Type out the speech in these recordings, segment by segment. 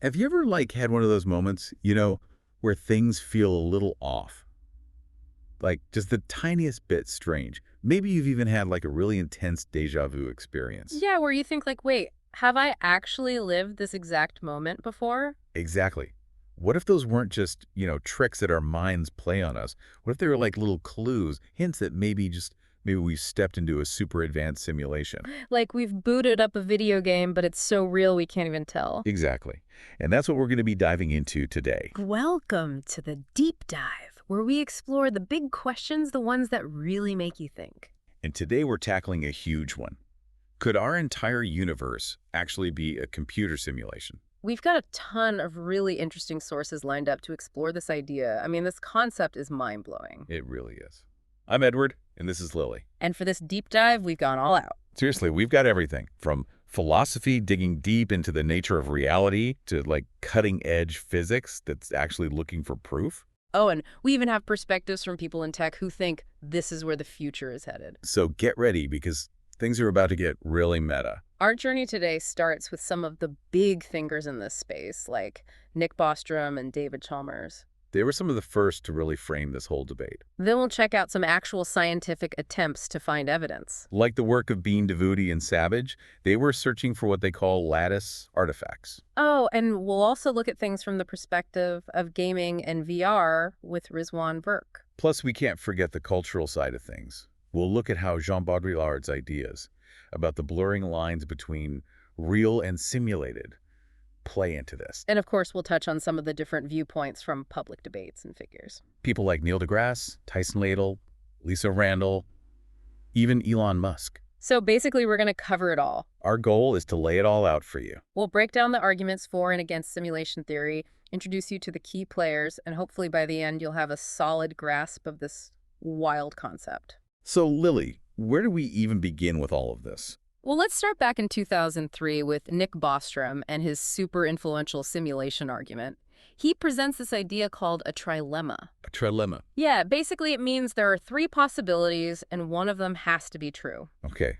Have you ever, had one of those moments, where things feel a little off? Like, just the tiniest bit strange. Maybe you've even had, a really intense déjà vu experience. Yeah, where you think like, wait, have I actually lived this exact moment before? Exactly. What if those weren't just, tricks that our minds play on us? What if they were like little clues, hints that maybe we stepped into a super advanced simulation? Like we've booted up a video game, but it's so real we can't even tell. Exactly. And that's what we're going to be diving into today. Welcome to the deep dive, where we explore the big questions, the ones that really make you think. And today we're tackling a huge one. Could our entire universe actually be a computer simulation? We've got a ton of really interesting sources lined up to explore this idea. I mean, this concept is mind-blowing. It really is. I'm Edward, and this is Lily. And for this deep dive, we've gone all out. Seriously, we've got everything from philosophy digging deep into the nature of reality to cutting edge physics that's actually looking for proof. Oh, and we even have perspectives from people in tech who think this is where the future is headed. So get ready because things are about to get really meta. Our journey today starts with some of the big thinkers in this space, like Nick Bostrom and David Chalmers. They were some of the first to really frame this whole debate. Then we'll check out some actual scientific attempts to find evidence. Like the work of Bean DeVuty and Savage, they were searching for what they call lattice artifacts. Oh, and we'll also look at things from the perspective of gaming and VR with Rizwan Burke. Plus, we can't forget the cultural side of things. We'll look at how Jean Baudrillard's ideas about the blurring lines between real and simulated play into this. And of course, we'll touch on some of the different viewpoints from public debates and figures. People like Neil deGrasse, Tyson Ladle, Lisa Randall, even Elon Musk. So basically, we're going to cover it all. Our goal is to lay it all out for you. We'll break down the arguments for and against simulation theory, introduce you to the key players, and hopefully by the end, you'll have a solid grasp of this wild concept. So, Lily, where do we even begin with all of this? Well, let's start back in 2003 with Nick Bostrom and his super influential simulation argument. He presents this idea called a trilemma. A trilemma. Yeah, basically it means there are three possibilities and one of them has to be true. Okay.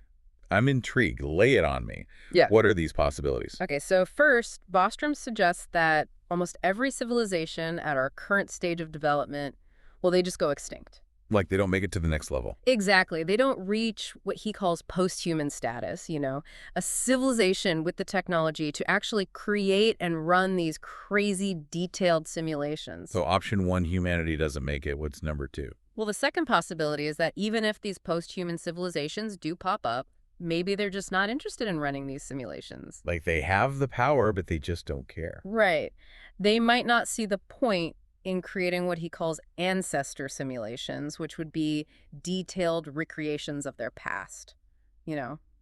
I'm intrigued. Lay it on me. Yeah. What are these possibilities? Okay, so first, Bostrom suggests that almost every civilization at our current stage of development, well, they just go extinct. Like they don't make it to the next level. Exactly. They don't reach what he calls post-human status, a civilization with the technology to actually create and run these crazy detailed simulations. So option one, humanity doesn't make it. What's number two? Well, the second possibility is that even if these post-human civilizations do pop up, maybe they're just not interested in running these simulations. Like they have the power, but they just don't care. Right. They might not see the point in creating what he calls ancestor simulations, which would be detailed recreations of their past,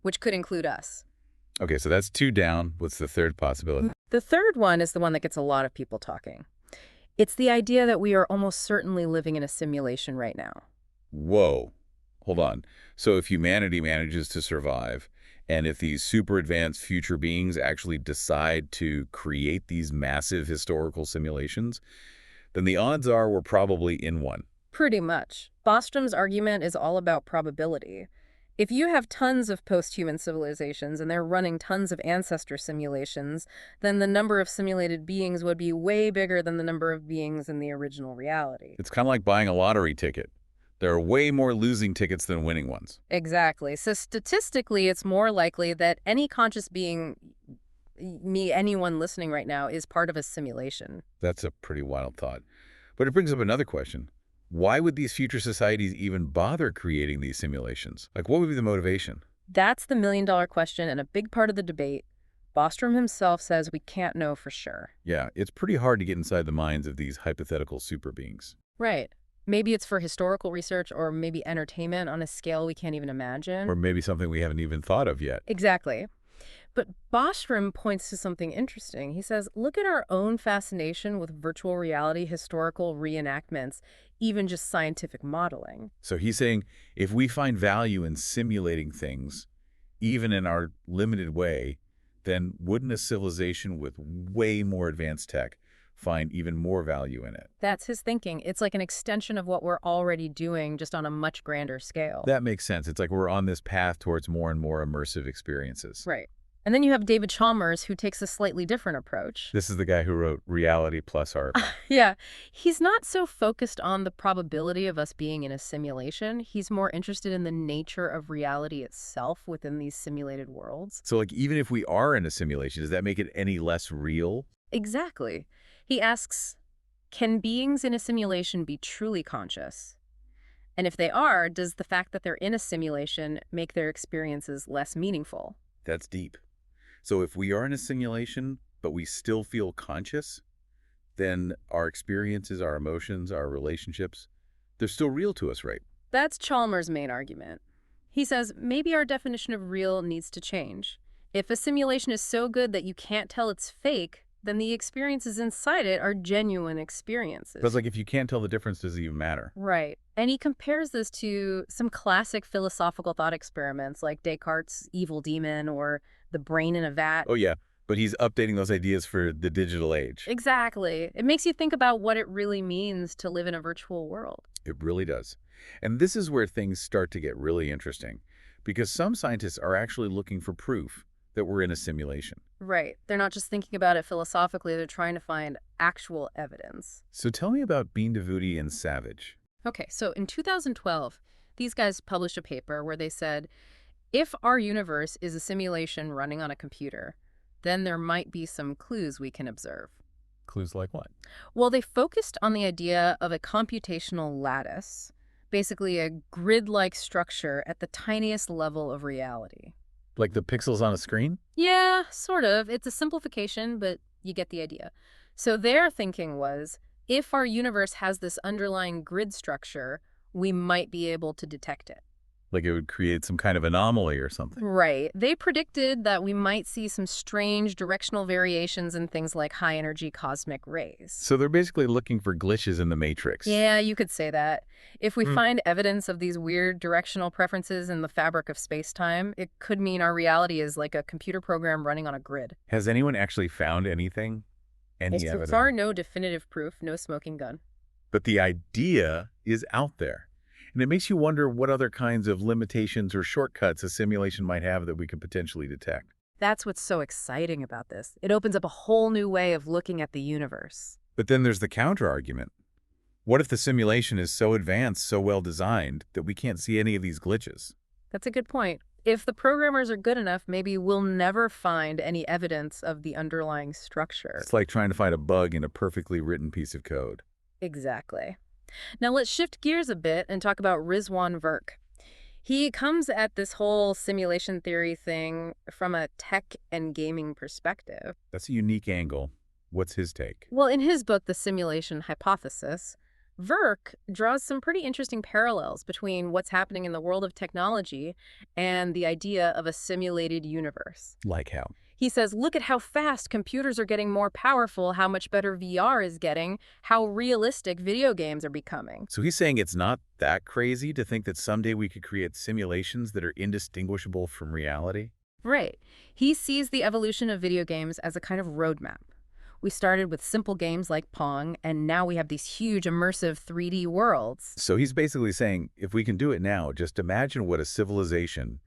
which could include us. Okay, so that's two down. What's the third possibility? The third one is the one that gets a lot of people talking. It's the idea that we are almost certainly living in a simulation right now. Whoa. Hold on. So if humanity manages to survive, and if these super advanced future beings actually decide to create these massive historical simulations, then the odds are we're probably in one. Pretty much. Bostrom's argument is all about probability. If you have tons of post-human civilizations and they're running tons of ancestor simulations, then the number of simulated beings would be way bigger than the number of beings in the original reality. It's kind of like buying a lottery ticket. There are way more losing tickets than winning ones. Exactly. So statistically, it's more likely that any conscious being, anyone listening right now, is part of a simulation. That's a pretty wild thought. But it brings up another question. Why would these future societies even bother creating these simulations? What would be the motivation? That's the million-dollar question and a big part of the debate. Bostrom himself says we can't know for sure. Yeah, it's pretty hard to get inside the minds of these hypothetical super beings. Right. Maybe it's for historical research or maybe entertainment on a scale we can't even imagine. Or maybe something we haven't even thought of yet. Exactly. But Bostrom points to something interesting. He says, look at our own fascination with virtual reality historical reenactments, even just scientific modeling. So he's saying if we find value in simulating things, even in our limited way, then wouldn't a civilization with way more advanced tech find even more value in it? That's his thinking. It's like an extension of what we're already doing, just on a much grander scale. That makes sense. It's like we're on this path towards more and more immersive experiences. Right. And then you have David Chalmers, who takes a slightly different approach. This is the guy who wrote Reality Plus Art. Yeah, he's not so focused on the probability of us being in a simulation. He's more interested in the nature of reality itself within these simulated worlds. So, like, even if we are in a simulation, does that make it any less real? Exactly. He asks, can beings in a simulation be truly conscious? And if they are, does the fact that they're in a simulation make their experiences less meaningful? That's deep. So if we are in a simulation, but we still feel conscious, then our experiences, our emotions, our relationships, they're still real to us, right? That's Chalmers' main argument. He says maybe our definition of real needs to change. If a simulation is so good that you can't tell it's fake, then the experiences inside it are genuine experiences. But it's like if you can't tell the difference, does it even matter? Right. And he compares this to some classic philosophical thought experiments like Descartes' evil demon or the brain in a vat. Oh, yeah. But he's updating those ideas for the digital age. Exactly. It makes you think about what it really means to live in a virtual world. It really does. And this is where things start to get really interesting, because some scientists are actually looking for proof that we're in a simulation. Right. They're not just thinking about it philosophically, they're trying to find actual evidence. So tell me about Bean-Davuti and Savage. Okay, so in 2012, these guys published a paper where they said, if our universe is a simulation running on a computer, then there might be some clues we can observe. Clues like what? Well, they focused on the idea of a computational lattice, basically a grid-like structure at the tiniest level of reality. Like the pixels on a screen? Yeah, sort of. It's a simplification, but you get the idea. So their thinking was, if our universe has this underlying grid structure, we might be able to detect it. Like it would create some kind of anomaly or something. Right. They predicted that we might see some strange directional variations in things like high-energy cosmic rays. So they're basically looking for glitches in the matrix. Yeah, you could say that. If we find evidence of these weird directional preferences in the fabric of space-time, it could mean our reality is like a computer program running on a grid. Has anyone actually found anything? Any So evidence? far, no definitive proof, no smoking gun. But the idea is out there. And it makes you wonder what other kinds of limitations or shortcuts a simulation might have that we could potentially detect. That's what's so exciting about this. It opens up a whole new way of looking at the universe. But then there's the counter-argument. What if the simulation is so advanced, so well designed, that we can't see any of these glitches? That's a good point. If the programmers are good enough, maybe we'll never find any evidence of the underlying structure. It's like trying to find a bug in a perfectly written piece of code. Exactly. Now let's shift gears a bit and talk about Rizwan Virk. He comes at this whole simulation theory thing from a tech and gaming perspective. That's a unique angle. What's his take? Well, in his book, The Simulation Hypothesis, Virk draws some pretty interesting parallels between what's happening in the world of technology and the idea of a simulated universe. Like how? He says, look at how fast computers are getting more powerful, how much better VR is getting, how realistic video games are becoming. So he's saying it's not that crazy to think that someday we could create simulations that are indistinguishable from reality? Right. He sees the evolution of video games as a kind of roadmap. We started with simple games like Pong, and now we have these huge immersive 3D worlds. So he's basically saying, if we can do it now, just imagine what a civilization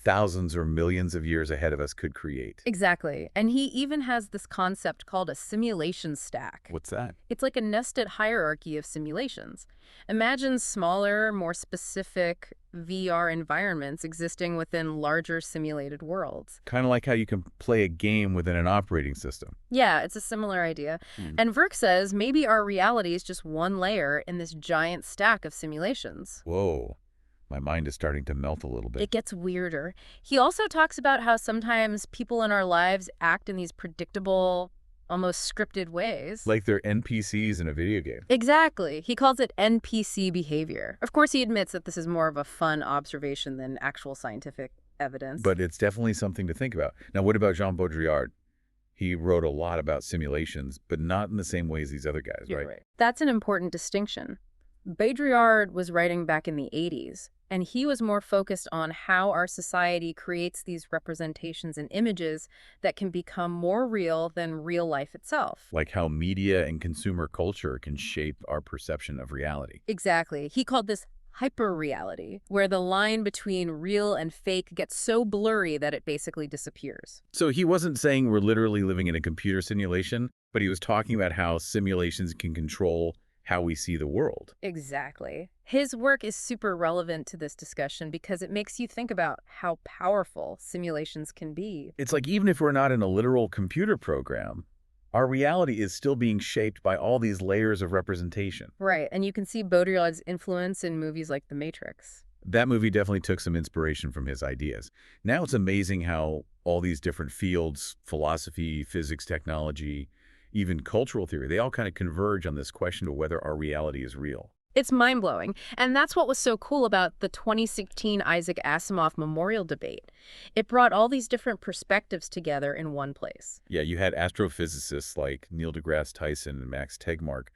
thousands or millions of years ahead of us could create. Exactly. And he even has this concept called a simulation stack. What's that? It's like a nested hierarchy of simulations. Imagine smaller, more specific VR environments existing within larger simulated worlds. Kind of like how you can play a game within an operating system. Yeah, it's a similar idea. And Virk says maybe our reality is just one layer in this giant stack of simulations. Whoa. My mind is starting to melt a little bit. It gets weirder. He also talks about how sometimes people in our lives act in these predictable, almost scripted ways. Like they're NPCs in a video game. Exactly. He calls it NPC behavior. Of course, he admits that this is more of a fun observation than actual scientific evidence. But it's definitely something to think about. Now, what about Jean Baudrillard? He wrote a lot about simulations, but not in the same way as these other guys, You're right? right. That's an important distinction. Baudrillard was writing back in the 80s, and he was more focused on how our society creates these representations and images that can become more real than real life itself. Like how media and consumer culture can shape our perception of reality. Exactly. He called this hyperreality, where the line between real and fake gets so blurry that it basically disappears. So he wasn't saying we're literally living in a computer simulation, but he was talking about how simulations can control how we see the world. Exactly. His work is super relevant to this discussion because it makes you think about how powerful simulations can be. It's like even if we're not in a literal computer program, our reality is still being shaped by all these layers of representation. Right, and you can see Baudrillard's influence in movies like The Matrix. That movie definitely took some inspiration from his ideas. Now it's amazing how all these different fields, philosophy, physics, technology, even cultural theory, they all kind of converge on this question of whether our reality is real. It's mind-blowing, and that's what was so cool about the 2016 Isaac Asimov Memorial Debate. It brought all these different perspectives together in one place. Yeah, you had astrophysicists like Neil deGrasse Tyson and Max Tegmark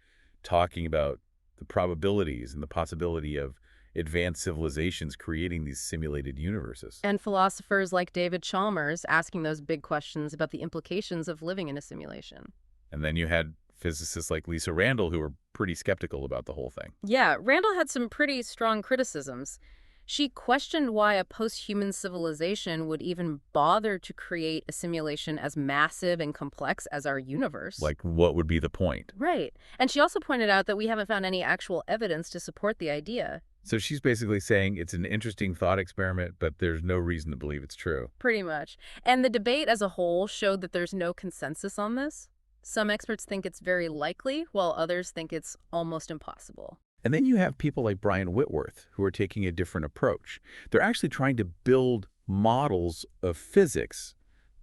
talking about the probabilities and the possibility of advanced civilizations creating these simulated universes. And philosophers like David Chalmers asking those big questions about the implications of living in a simulation. And then you had physicists like Lisa Randall who were pretty skeptical about the whole thing. Yeah, Randall had some pretty strong criticisms. She questioned why a post-human civilization would even bother to create a simulation as massive and complex as our universe. Like, what would be the point? Right. And she also pointed out that we haven't found any actual evidence to support the idea. So she's basically saying it's an interesting thought experiment, but there's no reason to believe it's true. Pretty much. And the debate as a whole showed that there's no consensus on this. Some experts think it's very likely, while others think it's almost impossible. And then you have people like Brian Whitworth, who are taking a different approach. They're actually trying to build models of physics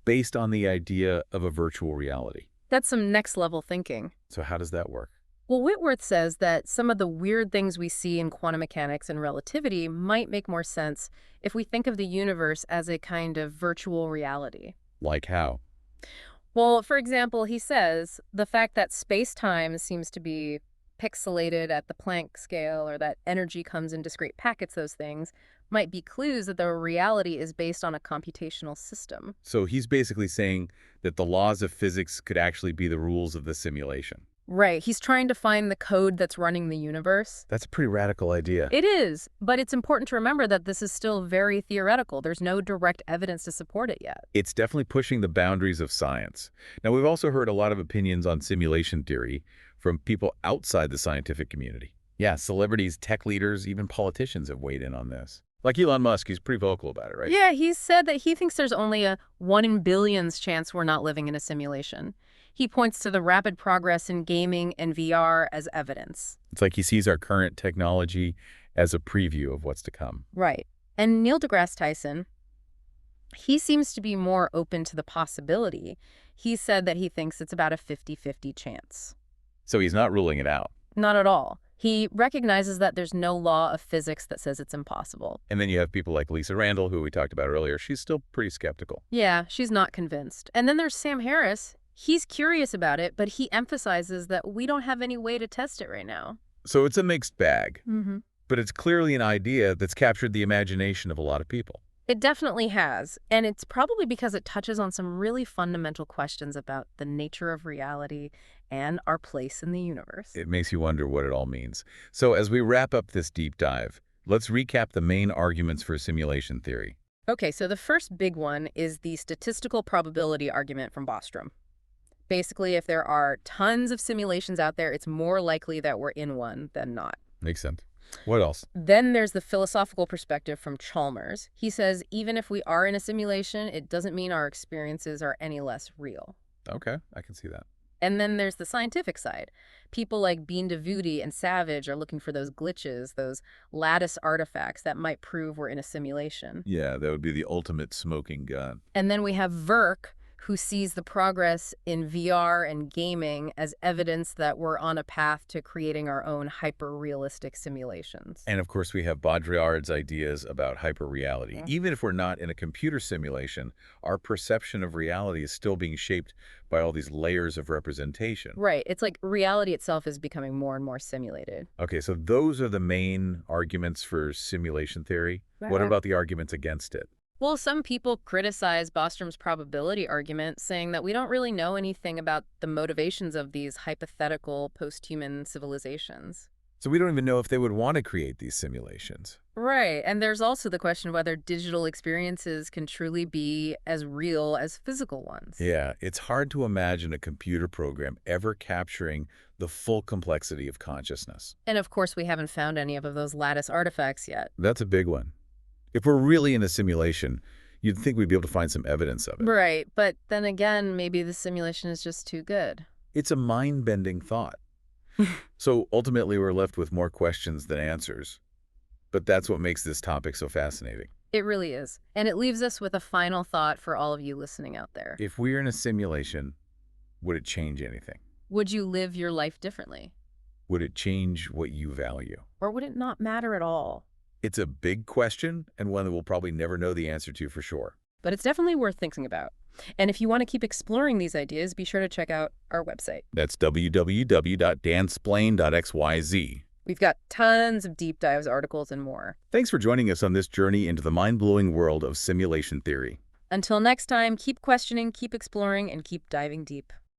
based on the idea of a virtual reality. That's some next-level thinking. So how does that work? Well, Whitworth says that some of the weird things we see in quantum mechanics and relativity might make more sense if we think of the universe as a kind of virtual reality. Like how? Well, for example, he says the fact that space-time seems to be pixelated at the Planck scale, or that energy comes in discrete packets, those things, might be clues that the reality is based on a computational system. So he's basically saying that the laws of physics could actually be the rules of the simulation. Right. He's trying to find the code that's running the universe. That's a pretty radical idea. It is, but it's important to remember that this is still very theoretical. There's no direct evidence to support it yet. It's definitely pushing the boundaries of science. Now, we've also heard a lot of opinions on simulation theory from people outside the scientific community. Yeah, celebrities, tech leaders, even politicians have weighed in on this. Like Elon Musk, he's pretty vocal about it, right? Yeah, he said that he thinks there's only a 1 in billions chance we're not living in a simulation. He points to the rapid progress in gaming and VR as evidence. It's like he sees our current technology as a preview of what's to come. Right. And Neil deGrasse Tyson, he seems to be more open to the possibility. He said that he thinks it's about a 50-50 chance. So he's not ruling it out. Not at all. He recognizes that there's no law of physics that says it's impossible. And then you have people like Lisa Randall, who we talked about earlier. She's still pretty skeptical. Yeah, she's not convinced. And then there's Sam Harris. He's curious about it, but he emphasizes that we don't have any way to test it right now. So it's a mixed bag. Mm-hmm. But it's clearly an idea that's captured the imagination of a lot of people. It definitely has, and it's probably because it touches on some really fundamental questions about the nature of reality and our place in the universe. It makes you wonder what it all means. So as we wrap up this deep dive, let's recap the main arguments for simulation theory. Okay, so the first big one is the statistical probability argument from Bostrom. Basically, if there are tons of simulations out there, it's more likely that we're in one than not. Makes sense. What else? Then there's the philosophical perspective from Chalmers. He says even if we are in a simulation, it doesn't mean our experiences are any less real. Okay, I can see that. And then there's the scientific side. People like Bean-Davuti and Savage are looking for those glitches, those lattice artifacts that might prove we're in a simulation. Yeah, that would be the ultimate smoking gun. And then we have Verk, who sees the progress in VR and gaming as evidence that we're on a path to creating our own hyper-realistic simulations. And of course, we have Baudrillard's ideas about hyperreality. Yeah. Even if we're not in a computer simulation, our perception of reality is still being shaped by all these layers of representation. Right. It's like reality itself is becoming more and more simulated. Okay, so those are the main arguments for simulation theory. What about the arguments against it? Well, some people criticize Bostrom's probability argument, saying that we don't really know anything about the motivations of these hypothetical post-human civilizations. So we don't even know if they would want to create these simulations. Right, and there's also the question whether digital experiences can truly be as real as physical ones. Yeah, it's hard to imagine a computer program ever capturing the full complexity of consciousness. And of course, we haven't found any of those lattice artifacts yet. That's a big one. If we're really in a simulation, you'd think we'd be able to find some evidence of it. Right, but then again, maybe the simulation is just too good. It's a mind-bending thought. So ultimately, we're left with more questions than answers. But that's what makes this topic so fascinating. It really is. And it leaves us with a final thought for all of you listening out there. If we're in a simulation, would it change anything? Would you live your life differently? Would it change what you value? Or would it not matter at all? It's a big question and one that we'll probably never know the answer to for sure. But it's definitely worth thinking about. And if you want to keep exploring these ideas, be sure to check out our website. That's www.dansplain.xyz. We've got tons of deep dives, articles, and more. Thanks for joining us on this journey into the mind-blowing world of simulation theory. Until next time, keep questioning, keep exploring, and keep diving deep.